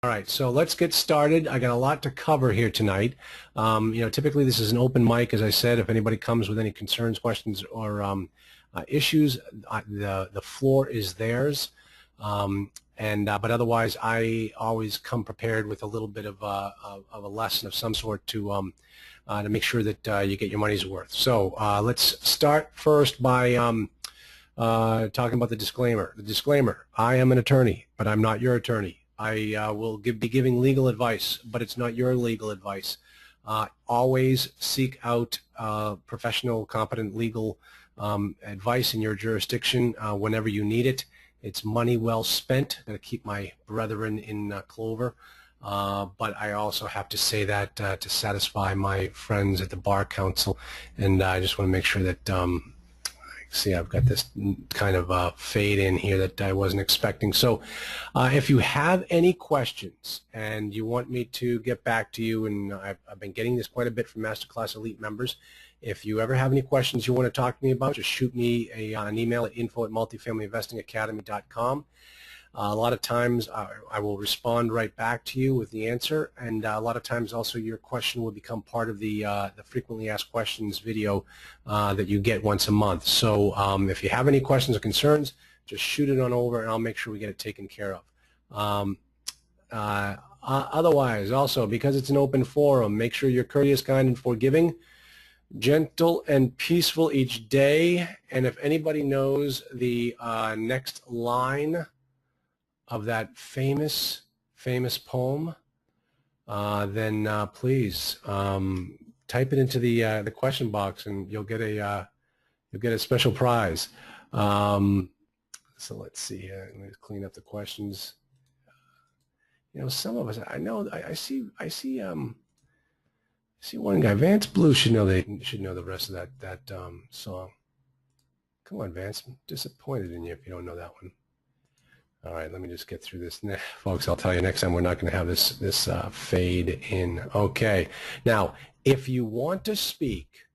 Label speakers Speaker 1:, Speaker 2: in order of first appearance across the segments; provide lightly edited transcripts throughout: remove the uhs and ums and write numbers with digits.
Speaker 1: All right, so let's get started. I got a lot to cover here tonight. Typically this is an open mic, as I said. If anybody comes with any concerns, questions, or issues, the floor is theirs. But otherwise, I always come prepared with a little bit of a lesson of some sort to make sure that you get your money's worth. So let's start first by talking about the disclaimer. The disclaimer: I am an attorney, but I'm not your attorney. I will be giving legal advice, but it's not your legal advice. Always seek out professional, competent legal advice in your jurisdiction whenever you need it. It's money well spent. I'm going to keep my brethren in clover. But I also have to say that to satisfy my friends at the Bar Council, and I just want to make sure that see, I've got this kind of fade in here that I wasn't expecting. So if you have any questions and you want me to get back to you, and I've been getting this quite a bit from Masterclass Elite members, if you ever have any questions you want to talk to me about, just shoot me an email at info@multifamilyinvestingacademy.com. A lot of times I will respond right back to you with the answer, and a lot of times also your question will become part of the frequently asked questions video that you get once a month. So if you have any questions or concerns, just shoot it on over and I'll make sure we get it taken care of. Otherwise, also, because it's an open forum, make sure you're courteous, kind, and forgiving, gentle and peaceful each day. And if anybody knows the next line of that famous poem, then please type it into the question box, and you'll get a special prize. So let's see here. Let me just clean up the questions. Some of us, I see one guy, Vance Blue, should know the rest of that song. Come on, Vance, I'm disappointed in you if you don't know that one. All right, let me just get through this. Folks, I'll tell you next time we're not going to have this fade in. Okay. Now, if you want to speak,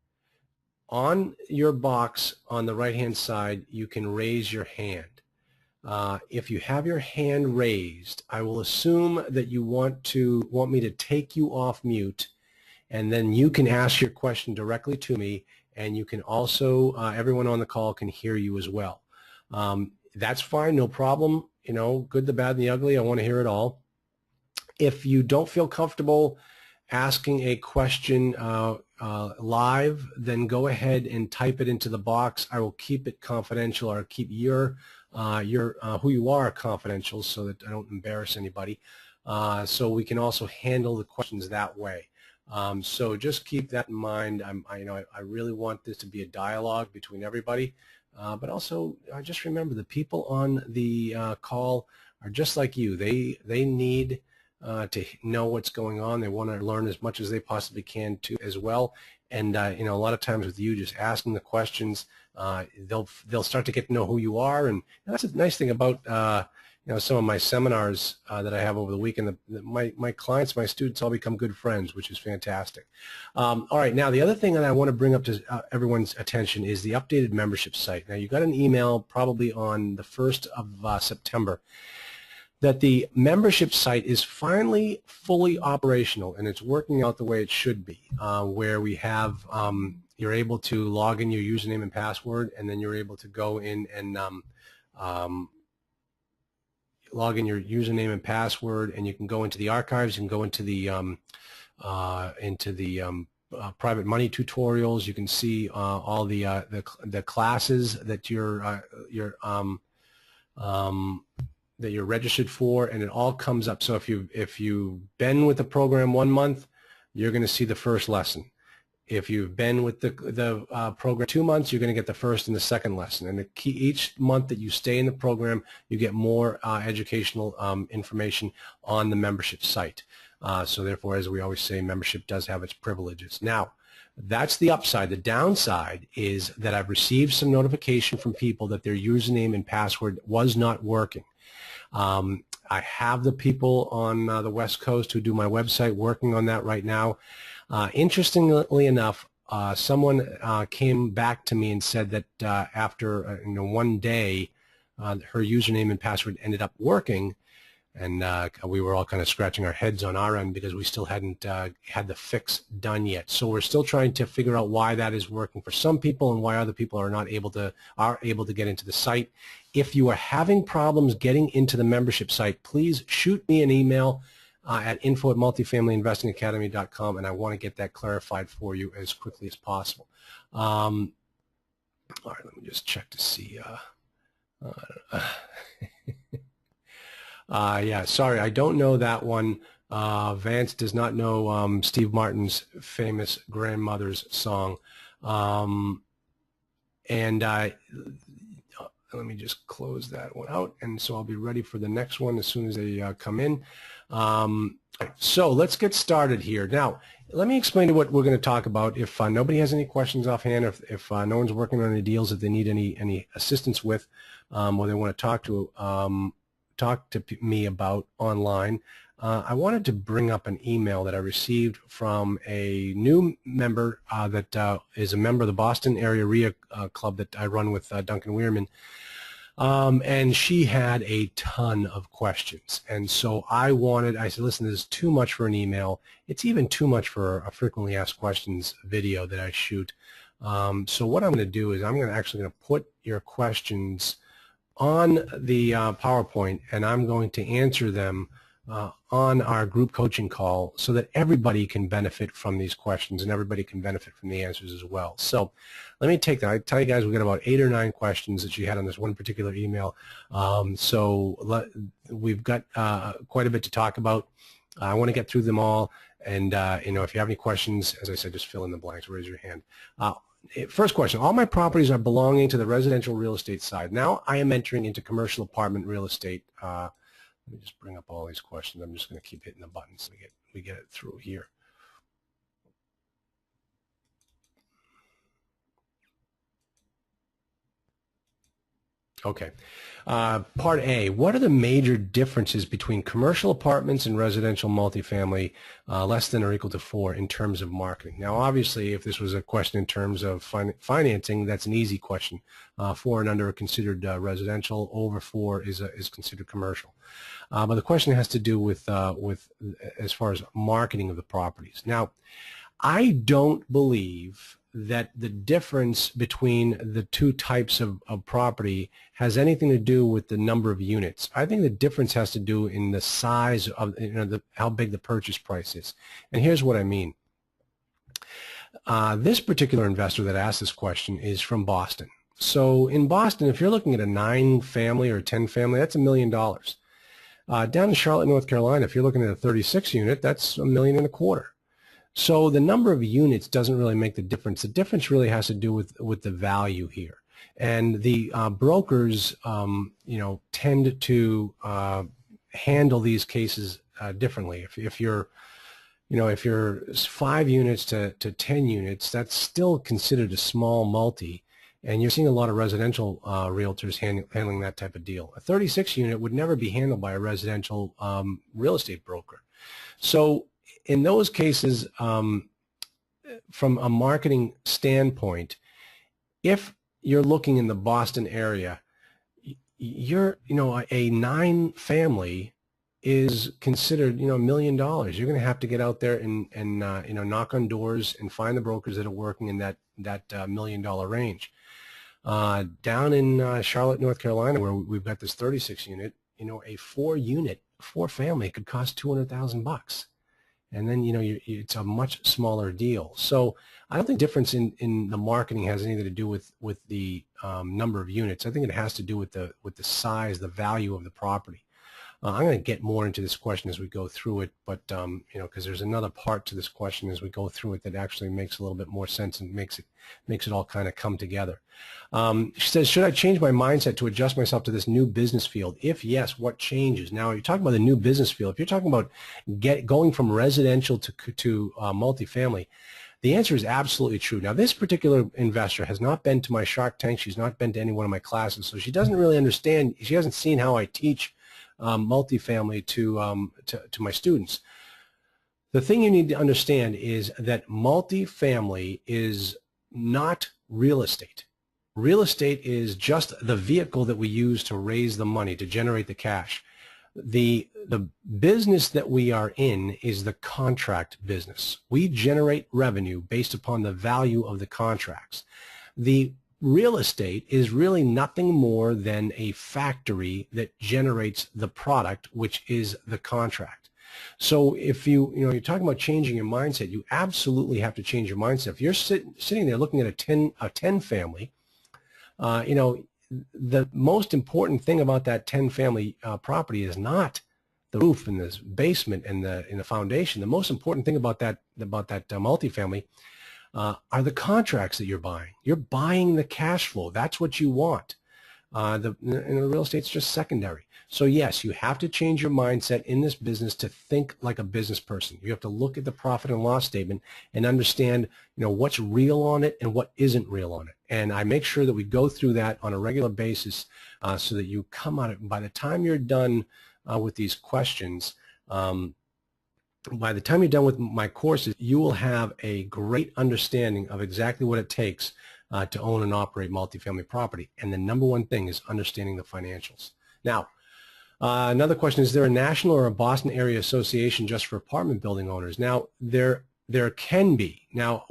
Speaker 1: on your box on the right-hand side, you can raise your hand. If you have your hand raised, I will assume that you want me to take you off mute, and then you can ask your question directly to me, and you can also, everyone on the call can hear you as well. That's fine, no problem. Good, the bad, and the ugly, I want to hear it all. If you don't feel comfortable asking a question live, then go ahead and type it into the box. I will keep it confidential, or keep your who you are confidential, so that I don't embarrass anybody. So we can also handle the questions that way. So just keep that in mind. I really want this to be a dialogue between everybody. But also, just remember, the people on the call are just like you. They need to know what's going on. They want to learn as much as they possibly can too, as well. And a lot of times with you just asking the questions, they'll start to get to know who you are. And that's a nice thing about some of my seminars that I have over the weekend. My clients, my students, all become good friends, which is fantastic. All right, now the other thing that I want to bring up to everyone's attention is the updated membership site. Now, you got an email probably on the 1st of September that the membership site is finally fully operational, and it's working out the way it should be, where we have you're able to log in your username and password, and then you're able to go in and log in your username and password, and you can go into the archives. You can go into the private money tutorials. You can see all the classes that you're registered for, and it all comes up. So if you've been with the program 1 month, you're going to see the first lesson. If you've been with the program 2 months, you're going to get the first and the second lesson. And each month that you stay in the program, you get more educational information on the membership site. So therefore, as we always say, membership does have its privileges. Now, that's the upside. The downside is that I've received some notification from people that their username and password was not working. I have the people on the West Coast who do my website working on that right now. Interestingly enough, someone came back to me and said that after 1 day, her username and password ended up working, and we were all kind of scratching our heads on our end because we still hadn't had the fix done yet. So we're still trying to figure out why that is working for some people and why other people are able to get into the site. If you are having problems getting into the membership site, please shoot me an email at info@multifamilyinvestingacademy.com, and I want to get that clarified for you as quickly as possible. All right, let me just check to see. Yeah, sorry, I don't know that one. Vance does not know Steve Martin's famous grandmother's song. Let me just close that one out, and so I'll be ready for the next one as soon as they come in. So let's get started here. Now, let me explain to what we're going to talk about. If nobody has any questions offhand, if no one's working on any deals that they need any assistance with, or they want to talk to me about online, I wanted to bring up an email that I received from a new member that is a member of the Boston area RIA club that I run with Duncan Weirman. And she had a ton of questions. And so I said, listen, this is too much for an email. It's even too much for a frequently asked questions video that I shoot. So what I'm going to do is I'm actually going to put your questions on the PowerPoint, and I'm going to answer them on our group coaching call so that everybody can benefit from these questions and everybody can benefit from the answers as well. So let me take that. I tell you guys, we got about 8 or 9 questions that she had on this one particular email. We've got quite a bit to talk about. I want to get through them all, and if you have any questions, as I said, just fill in the blanks, raise your hand. First question, all my properties are belonging to the residential real estate side. Now I am entering into commercial apartment real estate. Let me just bring up all these questions. I'm just going to keep hitting the buttons so we get it through here. Okay. Part A, what are the major differences between commercial apartments and residential multifamily less than or equal to 4 in terms of marketing? Now, obviously, if this was a question in terms of financing, that's an easy question. 4 and under are considered residential. Over 4 is considered commercial. But the question has to do with as far as marketing of the properties. Now, I don't believe that the difference between the two types of property has anything to do with the number of units. I think the difference has to do in the size of, how big the purchase price is. And here's what I mean. This particular investor that asked this question is from Boston. So in Boston, if you're looking at a 9-family or a 10-family, that's $1 million. Down in Charlotte, North Carolina, if you're looking at a 36 unit, that's $1.25 million. So the number of units doesn't really make the difference. The difference really has to do with the value here. And the brokers, tend to handle these cases differently. If you're 5 units to 10 units, that's still considered a small multi. And you're seeing a lot of residential realtors handling that type of deal. A 36 unit would never be handled by a residential real estate broker. So in those cases, from a marketing standpoint, if you're looking in the Boston area, a 9-family is considered, $1 million. You're going to have to get out there and knock on doors and find the brokers that are working in that $1 million range. Down in Charlotte, North Carolina, where we've got this 36 unit, a 4-family could cost $200,000. And then, it's a much smaller deal. So I don't think the difference in the marketing has anything to do with the number of units. I think it has to do with the size, the value of the property. I'm going to get more into this question as we go through it, but because there's another part to this question as we go through it that actually makes a little bit more sense and makes it all kind of come together. She says, should I change my mindset to adjust myself to this new business field? If yes, what changes? Now, you're talking about the new business field. If you're talking about going from residential to multifamily, the answer is absolutely true. Now, this particular investor has not been to my Shark Tank. She's not been to any one of my classes, so she doesn't really understand. She hasn't seen how I teach multifamily to my students. The thing you need to understand is that multifamily is not real estate. Real estate is just the vehicle that we use to raise the money, to generate the cash. The business that we are in is the contract business. We generate revenue based upon the value of the contracts. The real estate is really nothing more than a factory that generates the product, which is the contract. So if you're talking about changing your mindset, you absolutely have to change your mindset. If you're sitting there looking at a 10 family, the most important thing about that 10 family property is not the roof and the basement and the foundation. The most important thing about that multifamily are the contracts that you're buying. You're buying the cash flow. That's what you want. The real estate's just secondary. So yes, you have to change your mindset in this business to think like a business person. You have to look at the profit and loss statement and understand, what's real on it and what isn't real on it. And I make sure that we go through that on a regular basis so that you come out of it. By the time you're done with these questions, by the time you're done with my courses, you will have a great understanding of exactly what it takes to own and operate multifamily property. And the number one thing is understanding the financials. Now, another question, is there a national or a Boston area association just for apartment building owners? Now, there can be. Now,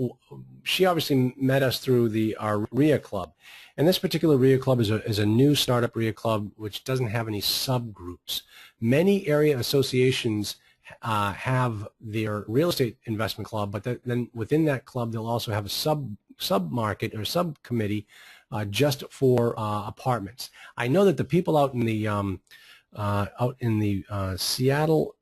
Speaker 1: she obviously met us through our RIA club. And this particular RIA club is a new startup RIA club which doesn't have any subgroups. Many area associations have their real estate investment club, but then within that club they'll also have a sub-market or subcommittee just for apartments. I know that the people out in the Seattle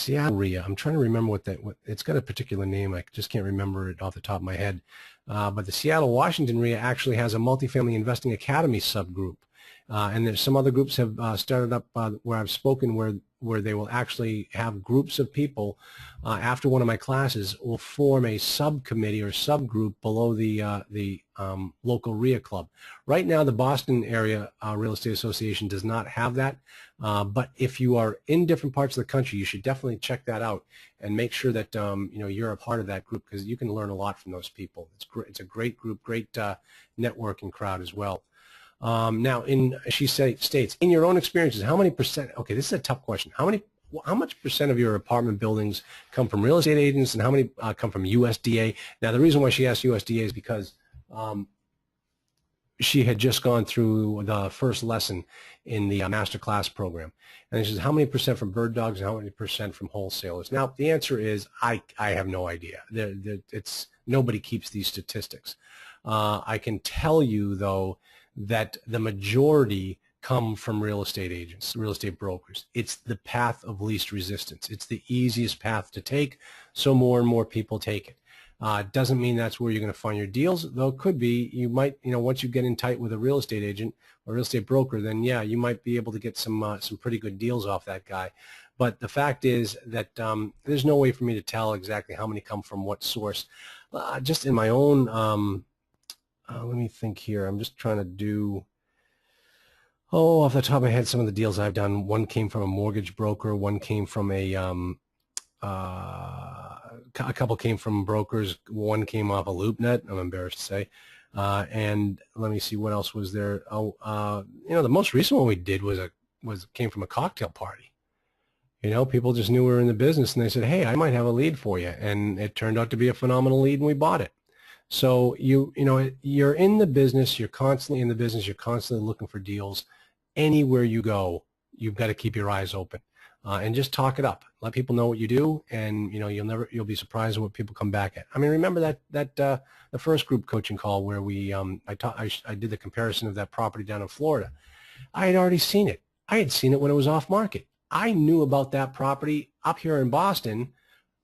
Speaker 1: RIA, I'm trying to remember what it's got a particular name. I just can't remember it off the top of my head. But the Seattle Washington RIA actually has a multifamily investing academy subgroup. And there's some other groups have started up where I've spoken where they will actually have groups of people after one of my classes will form a subcommittee or subgroup below the local RIA club. Right now, the Boston area Real Estate Association does not have that, but if you are in different parts of the country, you should definitely check that out and make sure that you're a part of that group, because you can learn a lot from those people. It's a great group, great networking crowd as well. Now, she states, in your own experiences, how many percent, okay, this is a tough question, how much percent of your apartment buildings come from real estate agents and how many come from USDA? Now, the reason why she asked USDA is because she had just gone through the first lesson in the master class program. And she says, how many percent from bird dogs and how many percent from wholesalers? Now, the answer is I have no idea. Nobody keeps these statistics. I can tell you, though, that the majority come from real estate agents, real estate brokers. It's the path of least resistance. It's the easiest path to take, so more and more people take it. Doesn't mean that's where you're going to find your deals, though it could be. You might, once you get in tight with a real estate agent or real estate broker, then yeah, you might be able to get some pretty good deals off that guy. But the fact is that there's no way for me to tell exactly how many come from what source. Just in my own let me think here. I'm just trying to do, off the top of my head, some of the deals I've done. One came from a mortgage broker. One came from a couple came from brokers. One came off a LoopNet, I'm embarrassed to say. And let me see, what else was there? The most recent one we did came from a cocktail party. People just knew we were in the business, and they said, hey, I might have a lead for you. And it turned out to be a phenomenal lead, and we bought it. So you're in the business, you're constantly in the business, you're constantly looking for deals. Anywhere you go, you've got to keep your eyes open and just talk it up. Let people know what you do, and you'll be surprised at what people come back at. I mean, remember that the first group coaching call where I did the comparison of that property down in Florida. I had already seen it. I had seen it when it was off market. I knew about that property up here in Boston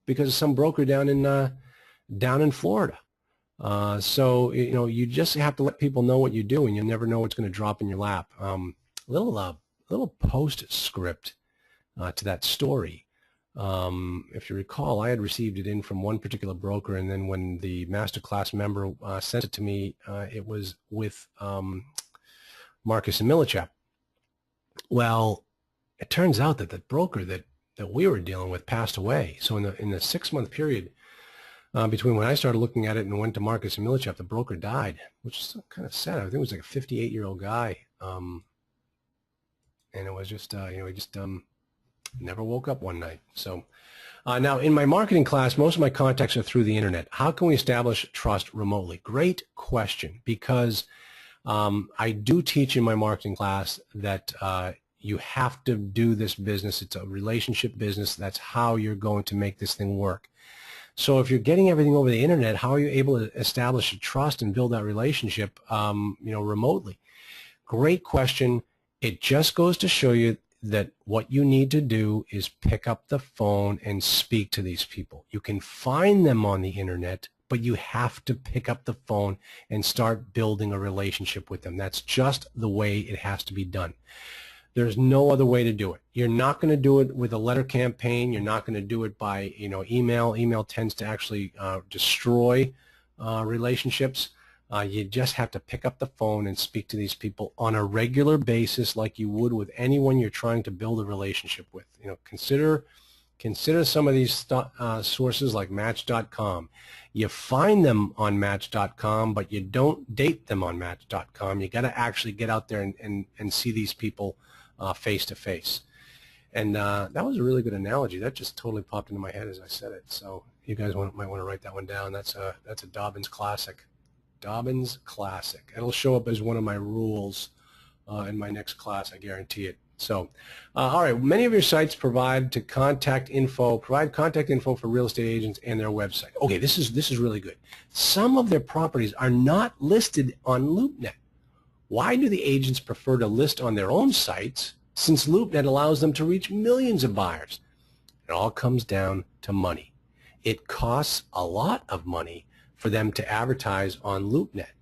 Speaker 1: because of some broker down in Florida. So you just have to let people know what you do, and you never know what's going to drop in your lap. Little postscript to that story. If you recall, I had received it in from one particular broker, and then when the masterclass member sent it to me, it was with Marcus and Millichap. Well, it turns out that the broker that we were dealing with passed away. So in the 6-month period between when I started looking at it and went to Marcus and Millichap, the broker died, which is kind of sad. I think it was like a 58-year-old guy, and it was just Never woke up one night. So now in my marketing class, most of my contacts are through the internet. How can we establish trust remotely? Great question, because I do teach in my marketing class that you have to do this business. It's a relationship business. That's how you're going to make this thing work. So if you're getting everything over the internet, how are you able to establish a trust and build that relationship, remotely? Great question. It just goes to show you that what you need to do is pick up the phone and speak to these people. You can find them on the internet, but you have to pick up the phone and start building a relationship with them. That's just the way it has to be done. There's no other way to do it. You're not going to do it with a letter campaign. You're not going to do it by, email. Email tends to actually destroy relationships. You just have to pick up the phone and speak to these people on a regular basis, like you would with anyone you're trying to build a relationship with. Consider some of these sources like Match.com. You find them on Match.com, but you don't date them on Match.com. You got to actually get out there and see these people face to face. And that was a really good analogy. That just totally popped into my head as I said it. So you guys might want to write that one down. That's a Dobbins classic. Dobbins classic. It'll show up as one of my rules in my next class, I guarantee it. So, all right, many of your sites provide contact info for real estate agents and their website. Okay, this is really good. Some of their properties are not listed on LoopNet. Why do the agents prefer to list on their own sites, since LoopNet allows them to reach millions of buyers? It all comes down to money. It costs a lot of money for them to advertise on LoopNet.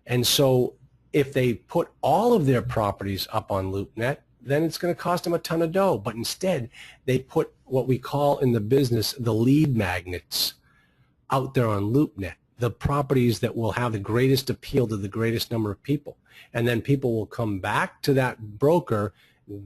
Speaker 1: And so if they put all of their properties up on LoopNet, then it's going to cost them a ton of dough. But instead, they put what we call in the business the lead magnets out there on LoopNet, the properties that will have the greatest appeal to the greatest number of people. And then people will come back to that broker,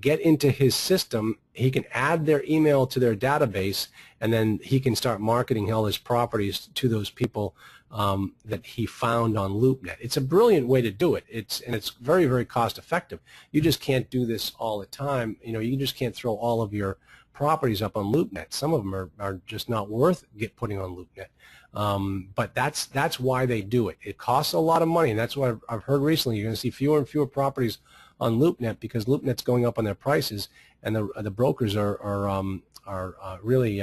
Speaker 1: get into his system, he can add their email to their database, and then he can start marketing all his properties to those people that he found on LoopNet. It's a brilliant way to do it. It's very, very cost effective. You just can't do this all the time. You just can't throw all of your properties up on LoopNet. Some of them are just not worth putting on LoopNet. But that's why they do it. It costs a lot of money, and that's what I've heard recently. You're going to see fewer and fewer properties on LoopNet because LoopNet's going up on their prices, and the brokers are really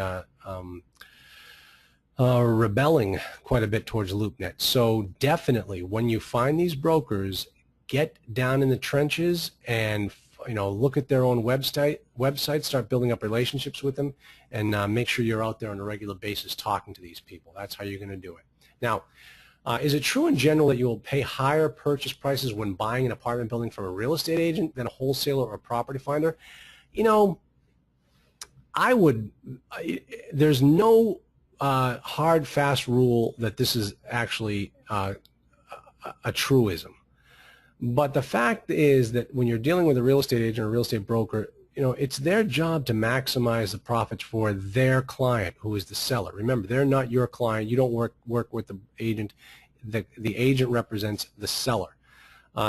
Speaker 1: rebelling quite a bit towards LoopNet. So definitely, when you find these brokers, get down in the trenches and look at their own websites, start building up relationships with them, and make sure you're out there on a regular basis talking to these people. That's how you're going to do it. Now, is it true in general that you will pay higher purchase prices when buying an apartment building from a real estate agent than a wholesaler or a property finder? There's no hard, fast rule that this is actually a truism. But the fact is that when you're dealing with a real estate agent or a real estate broker, it's their job to maximize the profits for their client, who is the seller. Remember, they're not your client. You don't work with the agent. The agent represents the seller.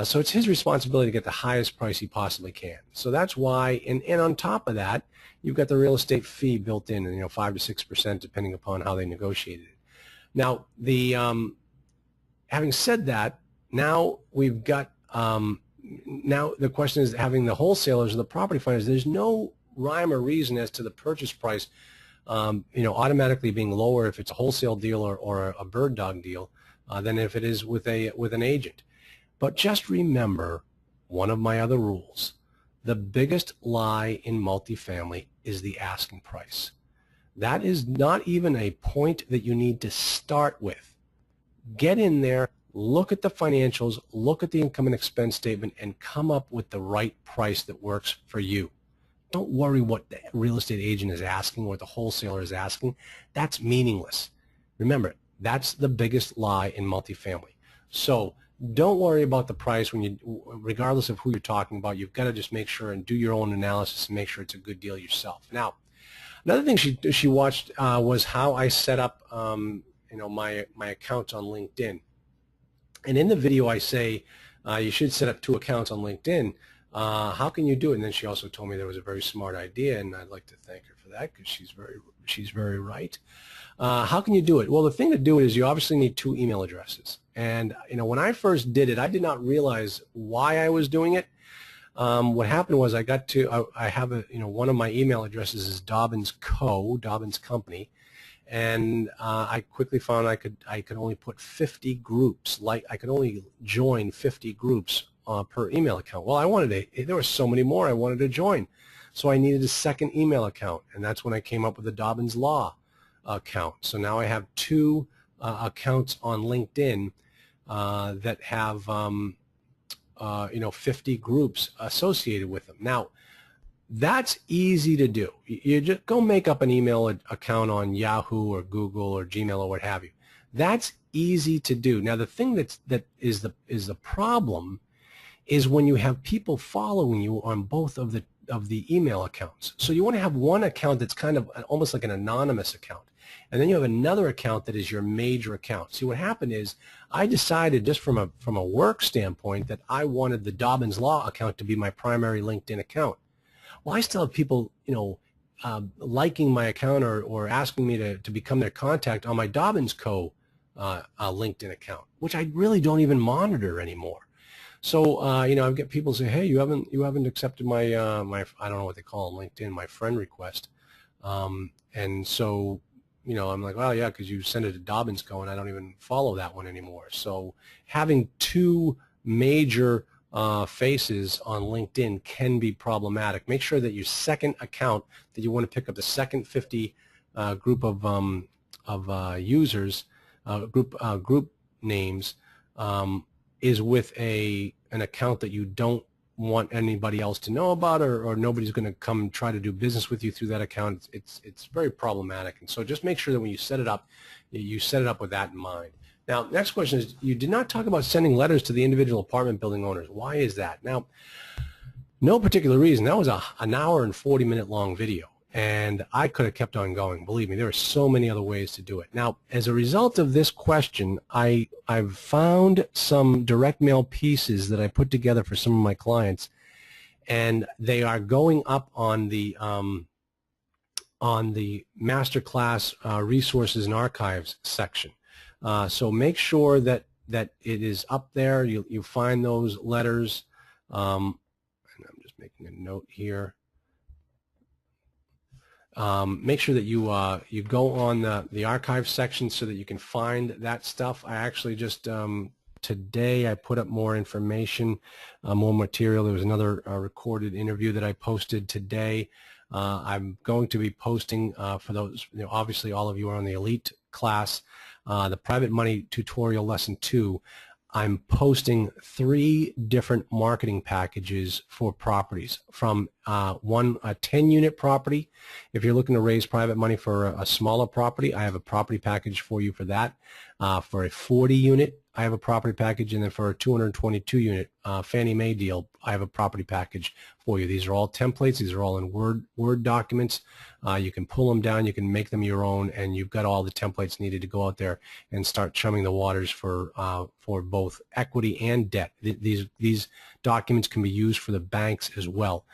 Speaker 1: So it's his responsibility to get the highest price he possibly can. So that's why, and on top of that, you've got the real estate fee built in, 5 to 6% depending upon how they negotiated it. Now, having said that, now we've got now the question is, having the wholesalers or the property finders, there's no rhyme or reason as to the purchase price automatically being lower if it's a wholesale deal or a bird dog deal than if it is with an agent. But just remember one of my other rules. The biggest lie in multifamily is the asking price. That is not even a point that you need to start with. Get in there, look at the financials, look at the income and expense statement, and come up with the right price that works for you. Don't worry what the real estate agent is asking or what the wholesaler is asking. That's meaningless. Remember, that's the biggest lie in multifamily. So don't worry about the price regardless of who you're talking about. You've got to just make sure and do your own analysis and make sure it's a good deal yourself. Now, another thing she watched was how I set up my accounts on LinkedIn. And in the video I say you should set up 2 accounts on LinkedIn. How can you do it? And then she also told me there was a very smart idea, and I'd like to thank her for that because she's very right. How can you do it? Well, the thing to do it is you obviously need 2 email addresses. And when I first did it, I did not realize why I was doing it. What happened was I have one of my email addresses is Dobbins Company, and I quickly found I could only put 50 groups. Like I could only join 50 groups per email account. Well, there were so many more I wanted to join, so I needed a second email account, and that's when I came up with the Dobbins Law account. So now I have 2 accounts on LinkedIn that have 50 groups associated with them. Now, that's easy to do. You just go make up an email account on Yahoo or Google or Gmail or what have you. That's easy to do. Now, the thing that is the problem is when you have people following you on both of the email accounts. So you want to have one account that's kind of almost like an anonymous account, and then you have another account that is your major account. See, what happened is I decided just from a work standpoint that I wanted the Dobbins Law account to be my primary LinkedIn account. Well, I still have people, liking my account or asking me to become their contact on my Dobbins Co. LinkedIn account, which I really don't even monitor anymore. So, I've got people say, hey, you haven't accepted my I don't know what they call on LinkedIn, my friend request, and so, I'm like, well, yeah, because you sent it to Dobbins Co. and I don't even follow that one anymore. So, having 2 major faces on LinkedIn can be problematic. Make sure that your second account that you want to pick up the second 50 group of users, group names, is with an account that you don't want anybody else to know about, or nobody's going to come try to do business with you through that account. It's very problematic, and so just make sure that when you set it up, you set it up with that in mind. Now, next question is, you did not talk about sending letters to the individual apartment building owners. Why is that? Now, no particular reason. That was an hour and 40-minute long video, and I could have kept on going. Believe me, there are so many other ways to do it. Now, as a result of this question, I've found some direct mail pieces that I put together for some of my clients, and they are going up on the Masterclass Resources and Archives section. So make sure that it is up there. You find those letters. And I'm just making a note here. Make sure that you go on the archive section so that you can find that stuff. I actually just today I put up more information, more material. There was another recorded interview that I posted today. I'm going to be posting for those. Obviously, all of you are on the elite class. The private money tutorial lesson 2, I'm posting 3 different marketing packages for properties. From a 10-unit property, if you're looking to raise private money for a smaller property, I have a property package for you for that. For a 40-unit, I have a property package, and then for a 222-unit Fannie Mae deal, I have a property package for you. These are all templates. These are all in Word documents. You can pull them down. You can make them your own, and you've got all the templates needed to go out there and start chumming the waters for both equity and debt. These documents can be used for the banks as well.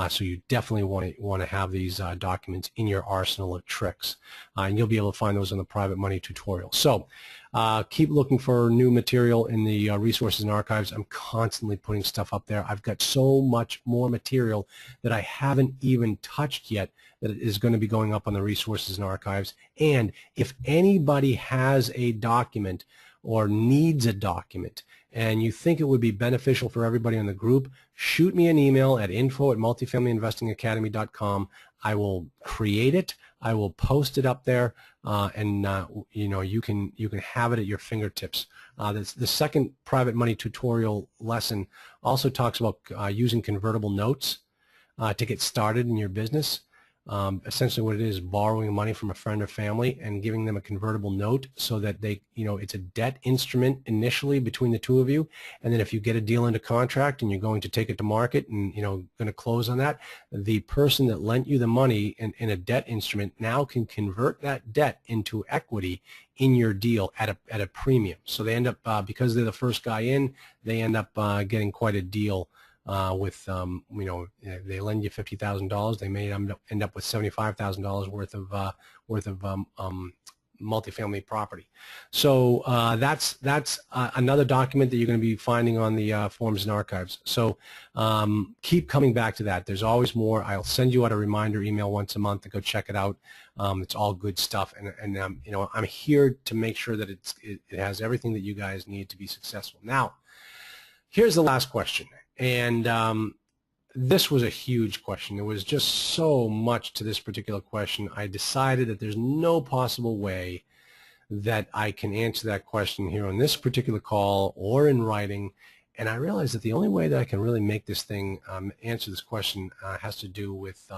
Speaker 1: So you definitely want to have these documents in your arsenal of tricks, and you'll be able to find those in the private money tutorial. So keep looking for new material in the resources and archives. I'm constantly putting stuff up there. I've got so much more material that I haven't even touched yet that is going to be going up on the resources and archives. And if anybody has a document or needs a document and you think it would be beneficial for everybody in the group, shoot me an email at info@multifamilyinvestingacademy.com. I will create it. I will post it up there, and you can have it at your fingertips. The second private money tutorial lesson also talks about using convertible notes to get started in your business. Essentially what it is, borrowing money from a friend or family and giving them a convertible note so that they, it's a debt instrument initially between the two of you, and then if you get a deal into contract and you're going to take it to market and going to close on that, the person that lent you the money in a debt instrument now can convert that debt into equity in your deal at a premium. So they end up, because they're the first guy in, they end up getting quite a deal with, they lend you $50,000, they may end up with $75,000 worth of multifamily property. So that's another document that you're going to be finding on the Forms and Archives. So keep coming back to that. There's always more. I'll send you out a reminder email once a month to go check it out. It's all good stuff, and I'm here to make sure that it has everything that you guys need to be successful. Now, here's the last question, and this was a huge question. There was just so much to this particular question. I decided that there's no possible way that I can answer that question here on this particular call or in writing, and I realized that the only way that I can really make this thing answer this question has to do with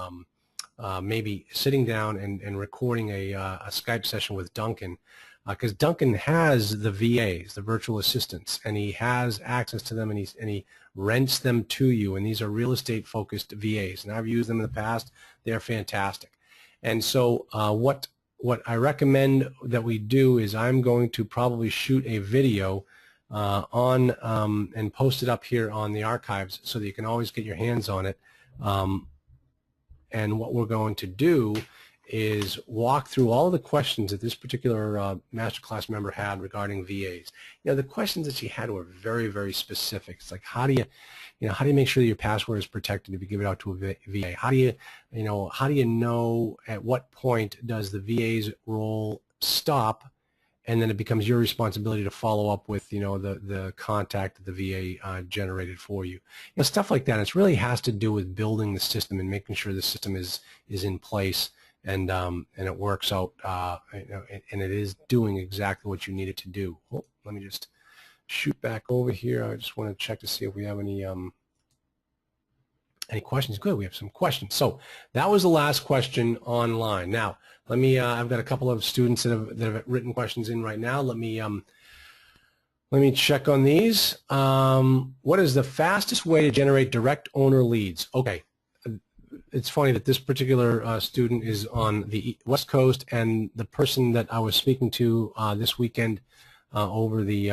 Speaker 1: maybe sitting down and recording a Skype session with Duncan, because Duncan has the VAs, the virtual assistants, and he has access to them, and he rents them to you, and these are real estate focused VAs, and I've used them in the past. They're fantastic. And so what I recommend that we do is I'm going to probably shoot a video and post it up here on the archives so that you can always get your hands on it. And what we're going to do is walk through all of the questions that this particular masterclass member had regarding VAs. The questions that she had were very, very specific. It's like, how do you make sure that your password is protected if you give it out to a VA? How do you know at what point does the VA's role stop, and then it becomes your responsibility to follow up with the contact that the VA generated for you. Stuff like that. It really has to do with building the system and making sure the system is in place. And it works out, and it is doing exactly what you need it to do. Oh, let me just shoot back over here. I just want to check to see if we have any questions. Good, we have some questions. So that was the last question online. Now, let me. I've got a couple of students that have written questions in right now. Let me check on these. What is the fastest way to generate direct owner leads? Okay. It's funny that this particular student is on the West Coast, and the person that I was speaking to this weekend over the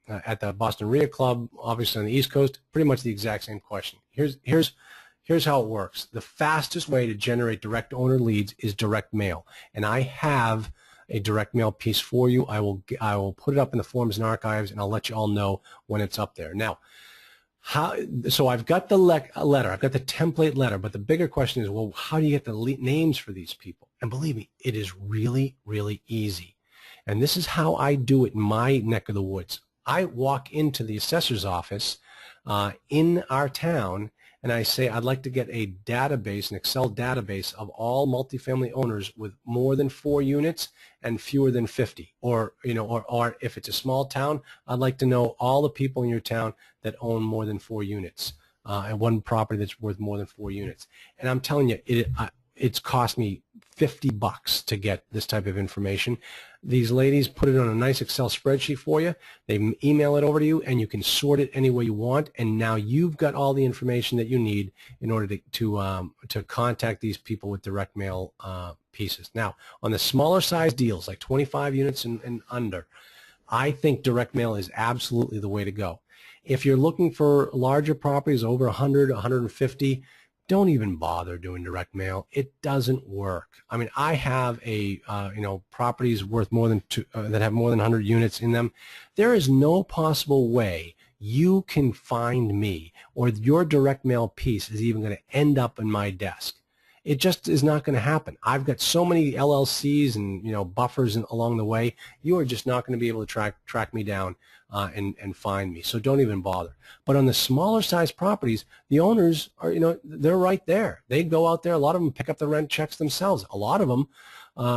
Speaker 1: at the Boston REIA Club, obviously on the East Coast, pretty much the exact same question. Here's how it works. The fastest way to generate direct owner leads is direct mail, and I have a direct mail piece for you. I will put it up in the Forms and Archives, and I'll let you all know when it's up there. Now, so I've got the letter, I've got the template letter, but the bigger question is, well, how do you get the names for these people? And believe me, it is really, really easy. And this is how I do it in my neck of the woods. I walk into the assessor's office in our town, and I say, I'd like to get a database, an Excel database of all multifamily owners with more than 4 units and fewer than 50. Or if it's a small town, I'd like to know all the people in your town that own more than 4 units and one property that's worth more than 4 units. And I'm telling you, it's cost me $50 to get this type of information. These ladies put it on a nice Excel spreadsheet for you. They email it over to you, and you can sort it any way you want. And now you've got all the information that you need in order to contact these people with direct mail pieces. Now, on the smaller size deals, like 25 units and under, I think direct mail is absolutely the way to go. If you're looking for larger properties over 100, 150, don't even bother doing direct mail. It doesn't work. I mean, I have properties worth more than that have more than 100 units in them. There is no possible way you can find me or your direct mail piece is even going to end up in my desk. It just is not going to happen. I've got so many LLCs and buffers along the way. You are just not going to be able to track me down and find me. So don't even bother. But on the smaller size properties, the owners are they're right there. They go out there. A lot of them pick up the rent checks themselves. A lot of them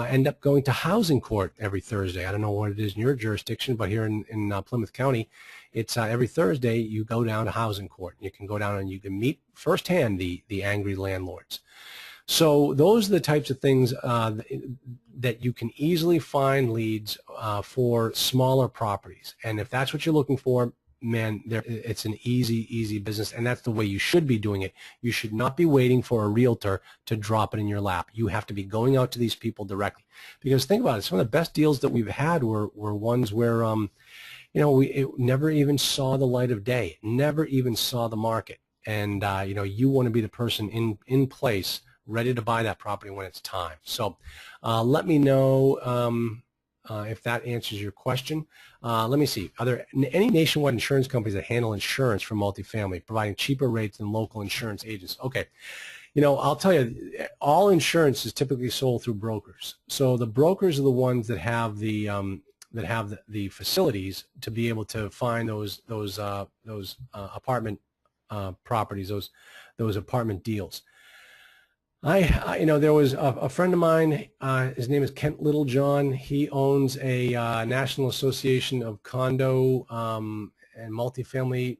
Speaker 1: end up going to housing court every Thursday. I don't know what it is in your jurisdiction, but here in Plymouth County, it's every Thursday you go down to housing court. You can go down and you can meet firsthand the angry landlords. So those are the types of things that you can easily find leads for smaller properties. And if that's what you're looking for, man, it's an easy business, and that's the way you should be doing it. You should not be waiting for a realtor to drop it in your lap. You have to be going out to these people directly. Because think about it, some of the best deals that we've had were ones where it never even saw the light of day, never even saw the market. and you want to be the person in place ready to buy that property when it's time. So let me know if that answers your question. Let me see. Are there any nationwide insurance companies that handle insurance for multifamily, providing cheaper rates than local insurance agents? Okay. I'll tell you, all insurance is typically sold through brokers. So the brokers are the ones that have the facilities to be able to find those apartment properties, those apartment deals. There was a friend of mine. His name is Kent Littlejohn. He owns a National Association of Condo and Multifamily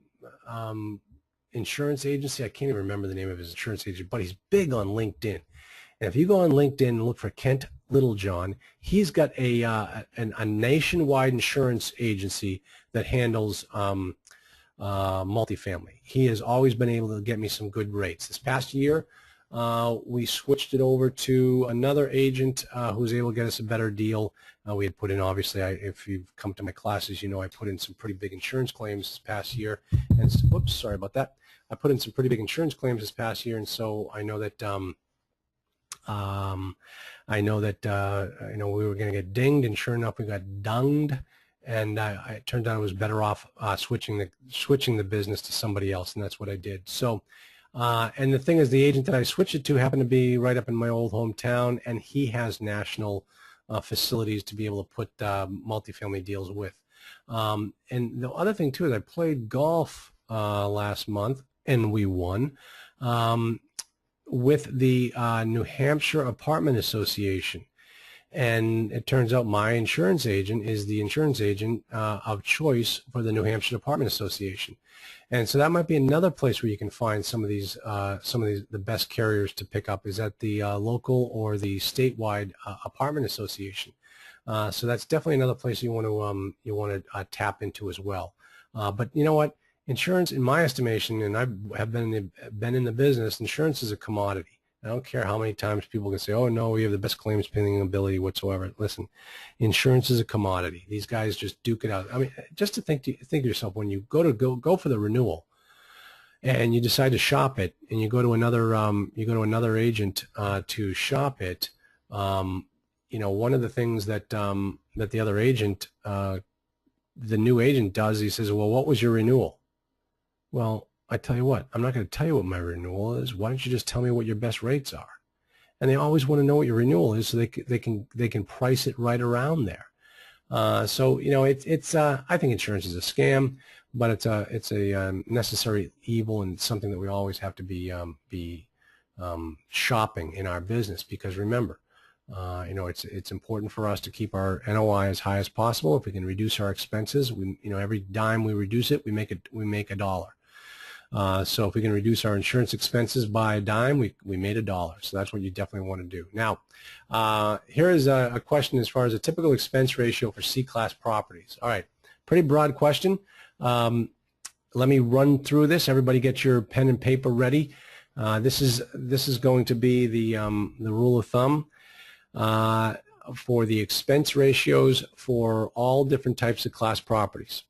Speaker 1: insurance agency. I can't even remember the name of his insurance agent, but he's big on LinkedIn. And if you go on LinkedIn and look for Kent Littlejohn, he's got a nationwide insurance agency that handles multifamily. He has always been able to get me some good rates. This past year, we switched it over to another agent who was able to get us a better deal. We had put in, obviously, if you've come to my classes, I put in some pretty big insurance claims this past year. And whoops, sorry about that. I put in some pretty big insurance claims this past year, and so I know that we were going to get dinged, and sure enough, we got dunged. And it turned out I was better off switching the business to somebody else, and that's what I did. So. And the thing is, the agent that I switched it to happened to be right up in my old hometown, and he has national facilities to be able to put multifamily deals with. And the other thing, too, is I played golf last month, and we won with the New Hampshire Apartment Association. And it turns out my insurance agent is the insurance agent of choice for the New Hampshire Apartment Association. And so that might be another place where you can find some of these the best carriers to pick up is at the local or the statewide apartment association. So that's definitely another place you want to tap into as well. But you know what? Insurance, in my estimation, and I have been in the business, insurance is a commodity. I don't care how many times people can say, oh, no, we have the best claims paying ability whatsoever. Listen, insurance is a commodity. These guys just duke it out. I mean, just to think to yourself, when you go for the renewal and you decide to shop it and you go to another agent to shop it, one of the things that the other agent, the new agent does, he says, well, what was your renewal? Well, I tell you what, I'm not going to tell you what my renewal is. Why don't you just tell me what your best rates are? And they always want to know what your renewal is so they can price it right around there. So it's I think insurance is a scam, but it's a necessary evil and something that we always have to be shopping in our business, because remember, it's important for us to keep our NOI as high as possible. If we can reduce our expenses, every dime we reduce it, we make a dollar. So if we can reduce our insurance expenses by a dime, we made $1. So that's what you definitely want to do. Now, here is a question as far as a typical expense ratio for C-class properties. All right, pretty broad question. Let me run through this. Everybody get your pen and paper ready. This is going to be the rule of thumb for the expense ratios for all different types of class properties.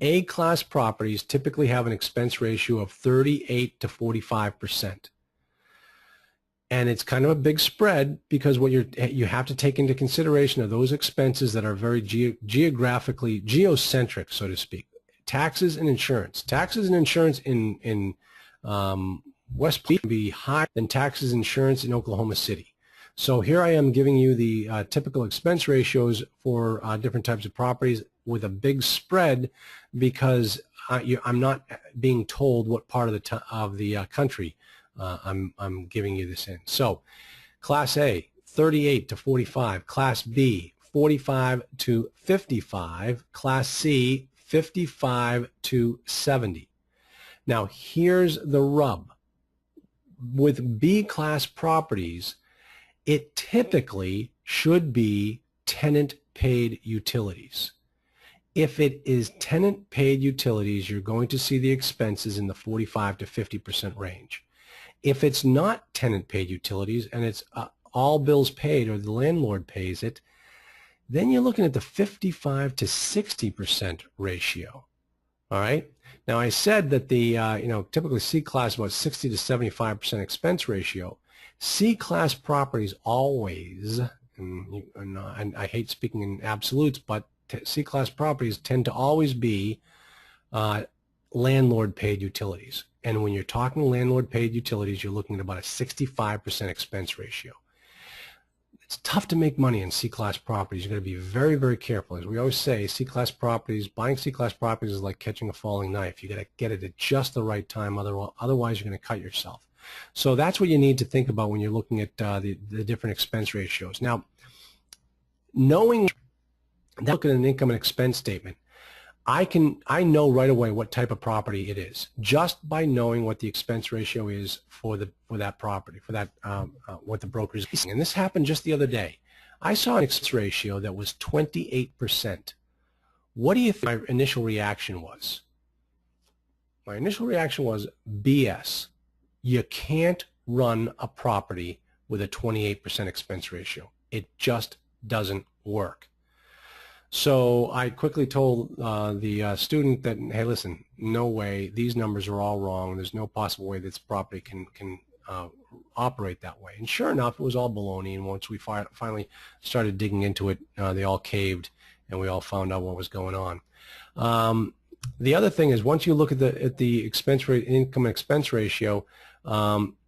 Speaker 1: A-class properties typically have an expense ratio of 38 to 45%. And it's kind of a big spread, because what you have to take into consideration are those expenses that are very geographically geocentric, so to speak. Taxes and insurance. Taxes and insurance in West Palm can be higher than taxes and insurance in Oklahoma City. So here I am giving you the typical expense ratios for different types of properties with a big spread, because I'm not being told what part of the country I'm giving you this in. So Class A, 38 to 45. Class B, 45 to 55. Class C, 55 to 70. Now here's the rub. With B-class properties, it typically should be tenant-paid utilities. If it is tenant-paid utilities, you're going to see the expenses in the 45 to 50% range. If it's not tenant-paid utilities and it's all bills paid, or the landlord pays it, then you're looking at the 55 to 60% ratio. All right. Now I said that the typically C class about 60 to 75% expense ratio. C class properties always, and I hate speaking in absolutes, but C class properties tend to always be landlord paid utilities. And when you're talking landlord paid utilities, you're looking at about a 65% expense ratio. It's tough to make money in C-class properties. You've got to be very, very careful. As we always say, C-class properties, buying C-class properties is like catching a falling knife. You got to get it at just the right time. Otherwise, you're going to cut yourself. So that's what you need to think about when you're looking at the different expense ratios. Now, knowing that, look at an income and expense statement, I know right away what type of property it is just by knowing what the expense ratio is for that property, for that what the broker is leasing. And this happened just the other day. I saw an expense ratio that was 28%. What do you think my initial reaction was? My initial reaction was BS. You can't run a property with a 28% expense ratio. It just doesn't work. So I quickly told the student that, hey, listen, no way, these numbers are all wrong. There's no possible way this property can operate that way. And sure enough, it was all baloney. And once we finally started digging into it, they all caved, and we all found out what was going on. The other thing is, once you look at the expense rate, income and expense ratio,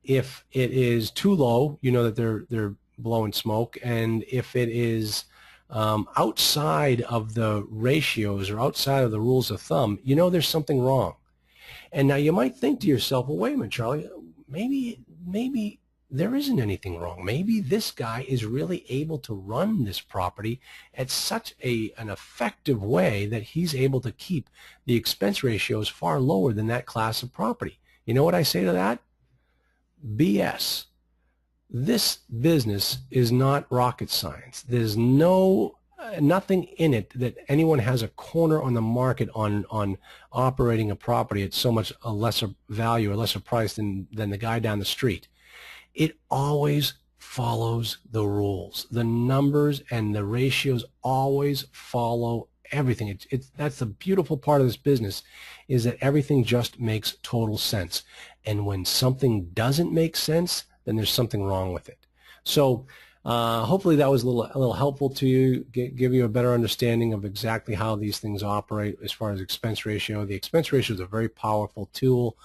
Speaker 1: if it is too low, you know that they're blowing smoke, and if it is outside of the ratios or outside of the rules of thumb, you know there's something wrong. And now you might think to yourself, well, wait a minute, Charlie, maybe there isn't anything wrong. Maybe this guy is really able to run this property at such an effective way that he's able to keep the expense ratios far lower than that class of property. You know what I say to that? BS. This business is not rocket science. There's nothing in it that anyone has a corner on the market on operating a property at so much a lesser value or lesser price than the guy down the street. It always follows the rules. The numbers and the ratios always follow everything. That's the beautiful part of this business, is that everything just makes total sense. And when something doesn't make sense, then there's something wrong with it. So hopefully that was a little helpful to you, give you a better understanding of exactly how these things operate as far as expense ratio. The expense ratio is a very powerful tool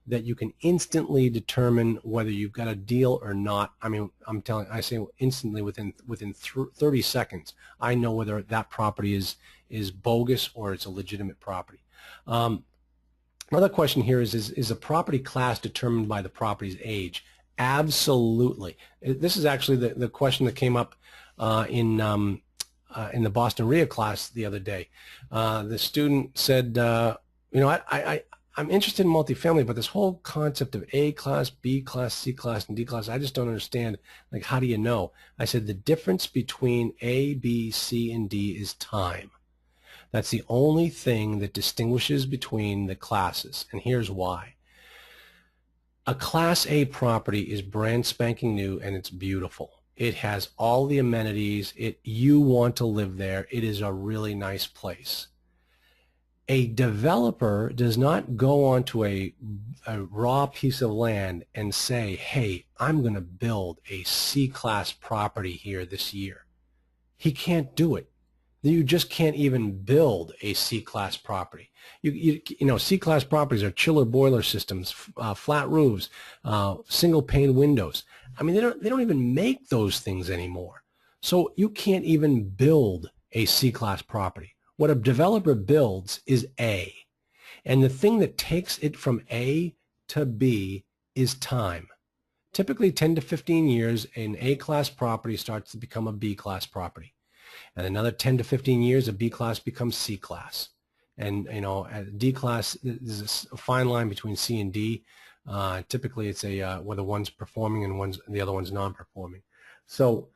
Speaker 1: that you can instantly determine whether you've got a deal or not. I mean, I say instantly, within 30 seconds, I know whether that property is bogus or it's a legitimate property. Another question here is a property class determined by the property's age? Absolutely. This is actually the question that came up in the Boston RIA class the other day. The student said, I'm interested in multifamily, but this whole concept of A class, B class, C class, and D class, I just don't understand. Like, how do you know? I said the difference between A, B, C, and D is time. That's the only thing that distinguishes between the classes, and here's why. A Class A property is brand spanking new, and it's beautiful. It has all the amenities. You want to live there. It is a really nice place. A developer does not go onto a raw piece of land and say, hey, I'm going to build a C-class property here this year. He can't do it. You just can't even build a C-class property. You know, C-class properties are chiller boiler systems, flat roofs, single pane windows. I mean, they don't even make those things anymore. So you can't even build a C-class property. What a developer builds is A. And the thing that takes it from A to B is time. Typically 10 to 15 years, an A-class property starts to become a B-class property. And another 10 to 15 years, a B class becomes C class. And, you know, at D class, there's a fine line between C and D. Typically, it's whether one's performing and the other one's non-performing. So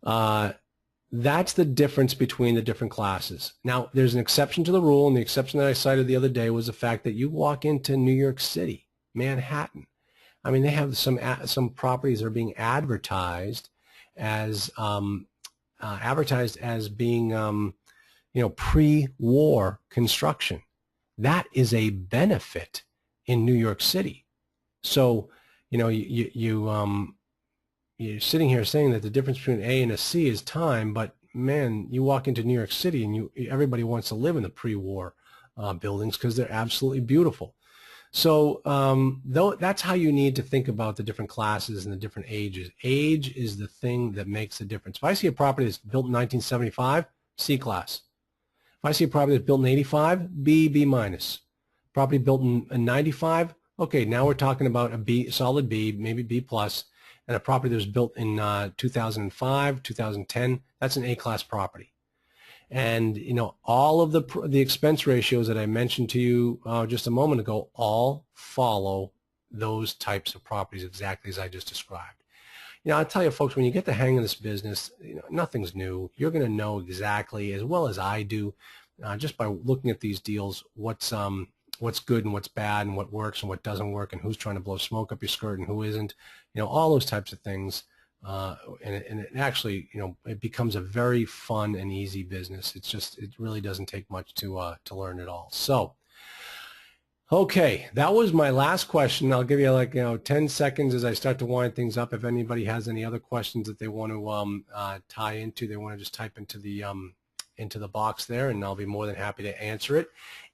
Speaker 1: that's the difference between the different classes. Now, there's an exception to the rule, and the exception that I cited the other day was the fact that you walk into New York City, Manhattan. I mean, they have some properties that are being advertised as being, pre-war construction. That is a benefit in New York City. So, you're sitting here saying that the difference between A and a C is time, but man, you walk into New York City and everybody wants to live in the pre-war buildings because they're absolutely beautiful. So that's how you need to think about the different classes and the different ages. Age is the thing that makes the difference. If I see a property that's built in 1975, C class. If I see a property that's built in 85, B, B minus. Property built in 95, okay, now we're talking about a B, solid B, maybe B plus. And a property that was built in 2005, 2010, that's an A-class property. And, all of the expense ratios that I mentioned to you just a moment ago all follow those types of properties exactly as I just described. I'll tell you, folks, when you get the hang of this business, nothing's new. You're going to know exactly, as well as I do, just by looking at these deals, what's good and what's bad and what works and what doesn't work and who's trying to blow smoke up your skirt and who isn't, all those types of things. And it actually, it becomes a very fun and easy business. It really doesn't take much to learn it all. So, okay, that was my last question. I'll give you 10 seconds as I start to wind things up. If anybody has any other questions that they want to tie into, they want to just type into the box there, and I'll be more than happy to answer it.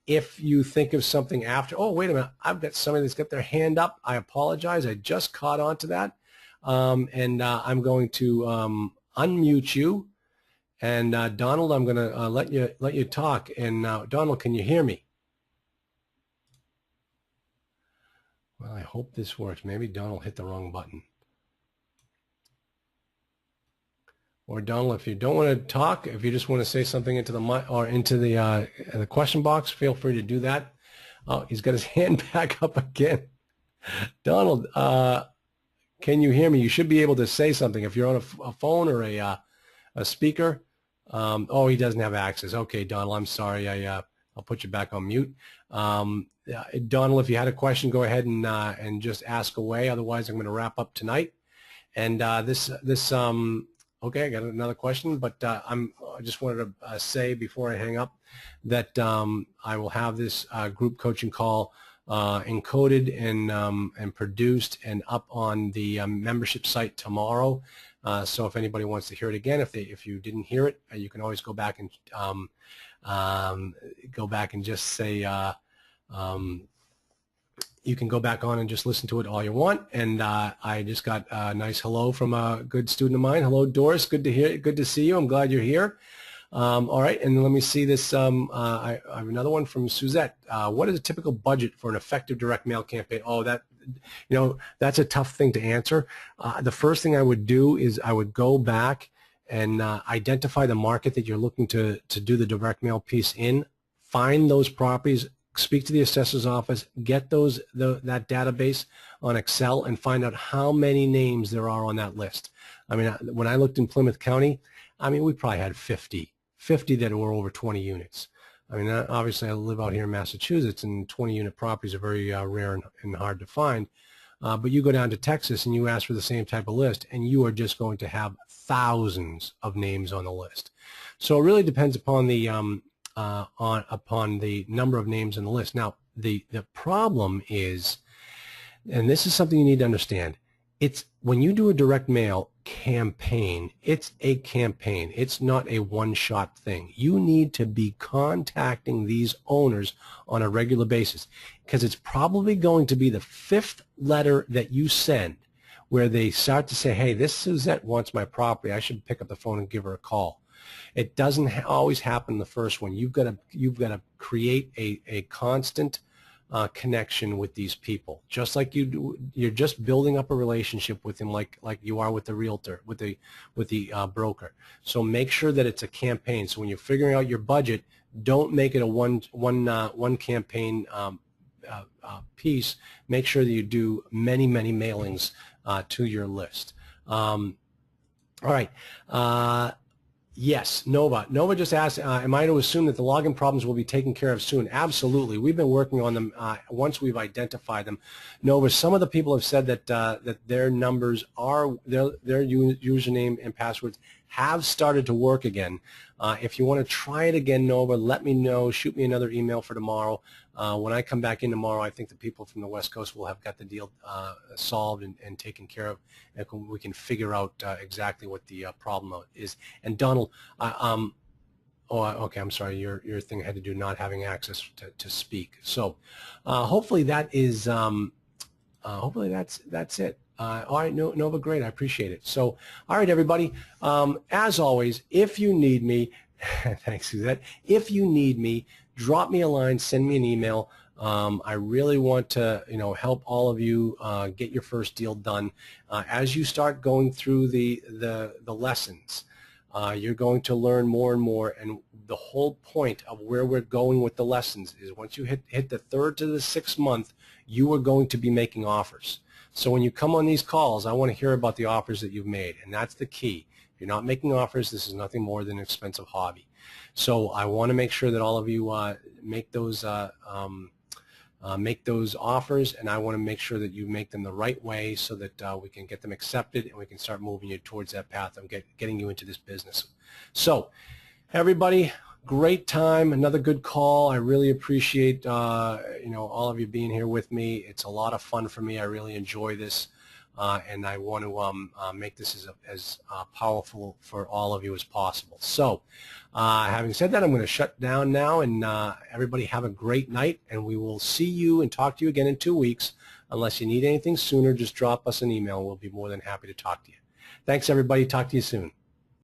Speaker 1: If you think of something after, oh, wait a minute, I've got somebody that's got their hand up. I apologize. I just caught on to that. And I'm going to unmute you. And Donald, I'm going to let you talk. And Donald, can you hear me? Well, I hope this works. Maybe Donald hit the wrong button. Or Donald, if you don't want to talk, if you just want to say something into the mic or into the question box, feel free to do that. Oh, he's got his hand back up again. Donald, can you hear me? You should be able to say something if you're on a phone or a speaker. Oh, he doesn't have access. Okay, Donald, I'm sorry. I'll put you back on mute. Donald, if you had a question, go ahead and just ask away. Otherwise, I'm going to wrap up tonight. And okay, I got another question, but I just wanted to say before I hang up that I will have this group coaching call encoded and produced and up on the membership site tomorrow. So if anybody wants to hear it again, if you didn't hear it, you can always go back and just say. You can go back on and just listen to it all you want. And I just got a nice hello from a good student of mine. Hello, Doris. Good to hear. Good to see you. I'm glad you're here. All right, and let me see this. I have another one from Suzette. What is a typical budget for an effective direct mail campaign? Oh, that's a tough thing to answer. The first thing I would do is I would go back and identify the market that you're looking to do the direct mail piece in. Find those properties. Speak to the assessor's office, get that database on Excel, and find out how many names there are on that list. I mean, when I looked in Plymouth County, I mean, we probably had 50 that were over 20 units. I mean, obviously, I live out here in Massachusetts, and 20-unit properties are very rare and hard to find. But you go down to Texas, and you ask for the same type of list, and you are just going to have thousands of names on the list. So it really depends upon the upon the number of names in the list. Now, the problem is, and this is something you need to understand, it's when you do a direct mail campaign, it's a campaign. It's not a one-shot thing. You need to be contacting these owners on a regular basis because it's probably going to be the 5th letter that you send where they start to say, hey, this Suzette wants my property. I should pick up the phone and give her a call. It doesn't always happen the first one. You've got to create a constant connection with these people, just like you do. You're just building up a relationship with them, like you are with the realtor, with the broker. So make sure that it's a campaign. So when you're figuring out your budget, don't make it a one campaign piece. Make sure that you do many mailings to your list. All right. Yes, Nova. Nova just asked, am I to assume that the login problems will be taken care of soon? Absolutely. We've been working on them once we've identified them. Nova, some of the people have said that that their numbers are, their username and passwords have started to work again. If you want to try it again, Nova, let me know. Shoot me another email for tomorrow. When I come back in tomorrow, I think the people from the West Coast will have got the deal solved and taken care of, and we can figure out exactly what the problem is. And Donald, oh, okay, I'm sorry. Your thing had to do not having access to speak. So hopefully that is hopefully that's it. All right, Nova, great. I appreciate it. So, all right, everybody. As always, if you need me, thanks, Suzette. If you need me, drop me a line, send me an email. I really want to, help all of you get your first deal done. As you start going through the lessons, you're going to learn more and more. And the whole point of where we're going with the lessons is once you hit the 3rd to the 6th month, you are going to be making offers. So when you come on these calls, I want to hear about the offers that you've made, and that's the key. If you're not making offers, this is nothing more than an expensive hobby. So I want to make sure that all of you make those offers, and I want to make sure that you make them the right way so that we can get them accepted and we can start moving you towards that path of getting you into this business. So everybody, great time, another good call. I really appreciate all of you being here with me. It's a lot of fun for me. I really enjoy this, and I want to make this as powerful for all of you as possible. So having said that, I'm going to shut down now, and everybody have a great night, and we will see you and talk to you again in 2 weeks. Unless you need anything sooner, just drop us an email. We'll be more than happy to talk to you. Thanks, everybody. Talk to you soon.